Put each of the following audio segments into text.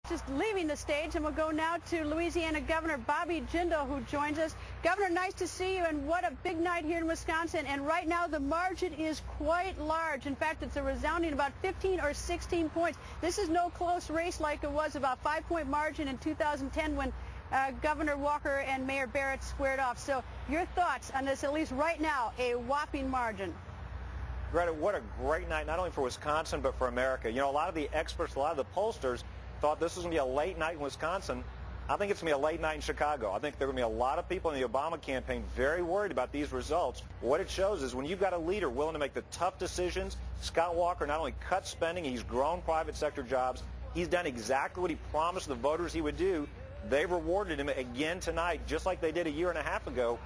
Just leaving the stage, and we'll go now to Louisiana Governor Bobby Jindal, who joins us. Governor, nice to see you, and what a big night here in Wisconsin. And right now the margin is quite large. In fact, it's a resounding about 15 or 16 points. This is no close race like it was about 5-point margin in 2010 when Governor Walker and Mayor Barrett squared off. So your thoughts on this, at least right now, a whopping margin. Greta, what a great night, not only for Wisconsin, but for America. You know, a lot of the experts, a lot of the pollsters thought this was going to be a late night in Wisconsin. I think it's going to be a late night in Chicago. I think there are going to be a lot of people in the Obama campaign very worried about these results. What it shows is when you've got a leader willing to make the tough decisions, Scott Walker not only cut spending, he's grown private sector jobs. He's done exactly what he promised the voters he would do. They rewarded him again tonight, just like they did a year and a half ago.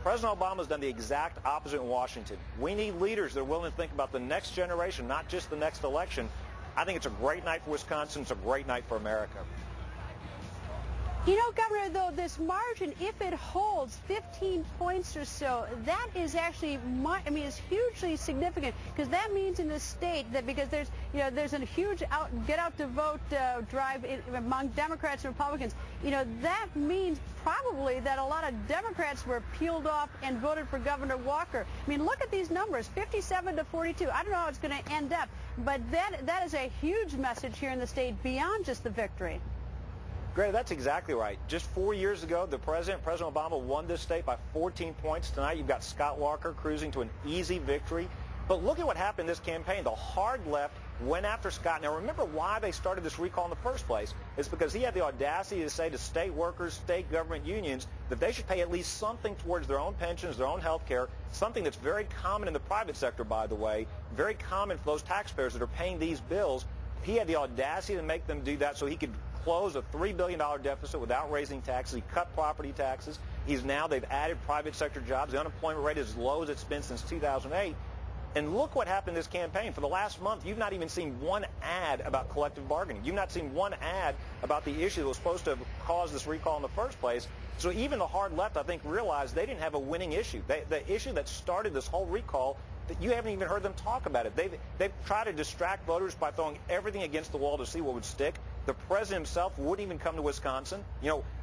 President Obama has done the exact opposite in Washington. We need leaders that are willing to think about the next generation, not just the next election. I think it's a great night for Wisconsin. It's a great night for America. You know, Governor, though, this margin, if it holds 15 points or so, that is actually, is hugely significant, because that means in the state that because there's a huge get out to vote drive among Democrats and Republicans, that means probably that a lot of Democrats were peeled off and voted for Governor Walker. I mean, look at these numbers, 57 to 42. I don't know how it's going to end up, but that is a huge message here in the state beyond just the victory. Greta, that's exactly right. Just 4 years ago, President Obama won this state by 14 points. Tonight, you've got Scott Walker cruising to an easy victory. But look at what happened in this campaign. The hard left went after Scott. Now, remember why they started this recall in the first place. It's because he had the audacity to say to state workers, state government unions, that they should pay at least something towards their own pensions, their own health care, something that's very common in the private sector, by the way, very common for those taxpayers that are paying these bills. He had the audacity to make them do that so he could close a $3 billion deficit without raising taxes. He cut property taxes. They've added private sector jobs. The unemployment rate is as low as it's been since 2008. And look what happened in this campaign. For the last month, you've not even seen one ad about collective bargaining. You've not seen one ad about the issue that was supposed to have caused this recall in the first place. So even the hard left, I think, realized they didn't have a winning issue. The issue that started this whole recall, that you haven't even heard them talk about it. They've tried to distract voters by throwing everything against the wall to see what would stick. The president himself wouldn't even come to Wisconsin.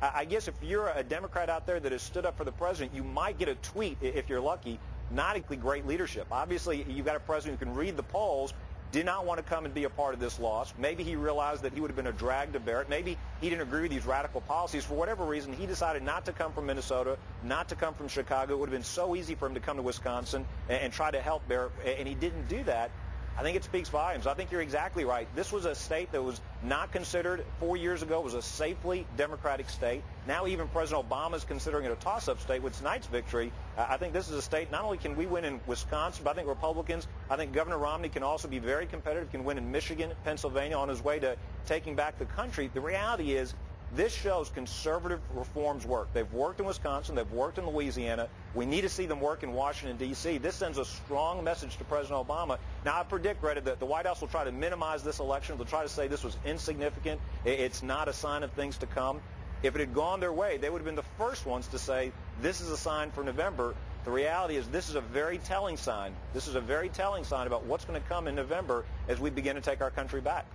I guess if you're a Democrat out there that has stood up for the president, you might get a tweet, if you're lucky. Not exactly great leadership. Obviously, you've got a president who can read the polls, did not want to come and be a part of this loss. Maybe he realized that he would have been a drag to Barrett. Maybe he didn't agree with these radical policies. For whatever reason, he decided not to come from Minnesota, not to come from Chicago. It would have been so easy for him to come to Wisconsin and try to help Barrett, and he didn't do that. I think it speaks volumes. I think you're exactly right. This was a state that was not considered 4 years ago was a safely Democratic state. Now even President Obama is considering it a toss-up state with tonight's victory. I think this is a state, not only can we win in Wisconsin, but I think Republicans, I think Governor Romney can also be very competitive, can win in Michigan, Pennsylvania on his way to taking back the country. The reality is, this shows conservative reforms work. They've worked in Wisconsin. They've worked in Louisiana. We need to see them work in Washington, D.C. This sends a strong message to President Obama. Now, I predict, Greta, that the White House will try to minimize this election. They'll try to say this was insignificant. It's not a sign of things to come. If it had gone their way, they would have been the first ones to say this is a sign for November. The reality is this is a very telling sign. This is a very telling sign about what's going to come in November as we begin to take our country back.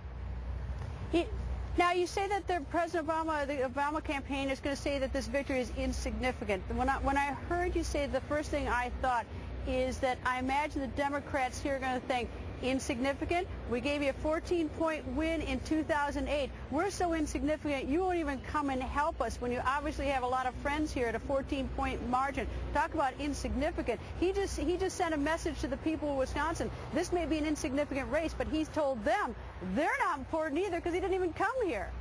Now, you say that the Obama campaign is going to say that this victory is insignificant. When I heard you say, the first thing I thought is that I imagine the Democrats here are going to think, insignificant? We gave you a 14-point win in 2008. We're so insignificant, you won't even come and help us when you obviously have a lot of friends here at a 14-point margin. Talk about insignificant. He just sent a message to the people of Wisconsin. This may be an insignificant race, but he's told them they're not important either because he didn't even come here.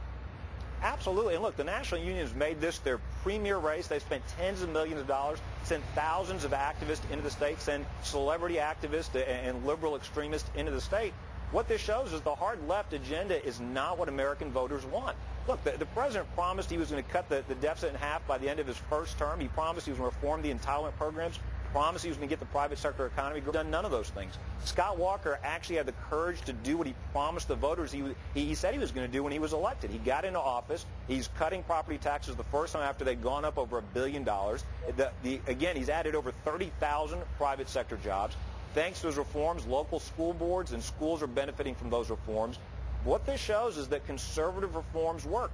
Absolutely. And look, the National Union has made this their premier race. They've spent tens of millions of dollars, sent thousands of activists into the state, sent celebrity activists and liberal extremists into the state. What this shows is the hard left agenda is not what American voters want. Look, the president promised he was going to cut the deficit in half by the end of his first term. He promised he was going to reform the entitlement programs. Promised he was going to get the private sector economy. Done none of those things. Scott Walker actually had the courage to do what he promised the voters he said he was going to do when he was elected. He got into office. He's cutting property taxes the first time after they'd gone up over $1 billion. Again, he's added over 30,000 private sector jobs. Thanks to his reforms, local school boards and schools are benefiting from those reforms. What this shows is that conservative reforms work.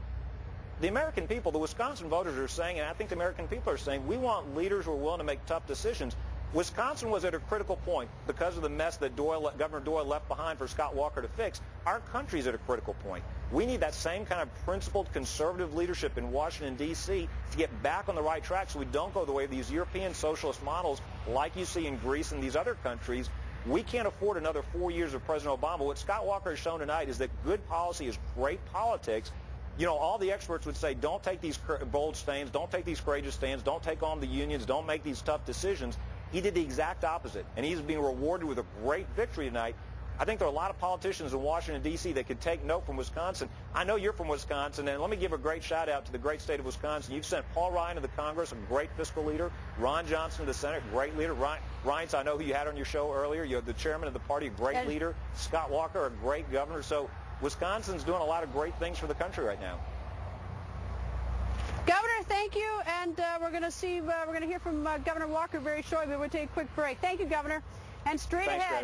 The American people, the Wisconsin voters are saying, and I think the American people are saying, we want leaders who are willing to make tough decisions. Wisconsin was at a critical point because of the mess that Governor Doyle left behind for Scott Walker to fix. Our country's at a critical point. We need that same kind of principled conservative leadership in Washington, D.C. to get back on the right track so we don't go the way of these European socialist models like you see in Greece and these other countries. We can't afford another 4 years of President Obama. What Scott Walker has shown tonight is that good policy is great politics. You know, all the experts would say, don't take these bold stands, don't take these courageous stands, don't take on the unions, don't make these tough decisions. He did the exact opposite, and he's being rewarded with a great victory tonight. I think there are a lot of politicians in Washington, D.C. that could take note from Wisconsin. I know you're from Wisconsin, and let me give a great shout-out to the great state of Wisconsin. You've sent Paul Ryan to the Congress, a great fiscal leader. Ron Johnson to the Senate, great leader. Ryan's, I know who you had on your show earlier. You're the chairman of the party, a great leader. Scott Walker, a great governor. So Wisconsin's doing a lot of great things for the country right now. Governor, thank you, and we're going to hear from Governor Walker very shortly, but we'll take a quick break. Thank you, Governor. And straight ahead.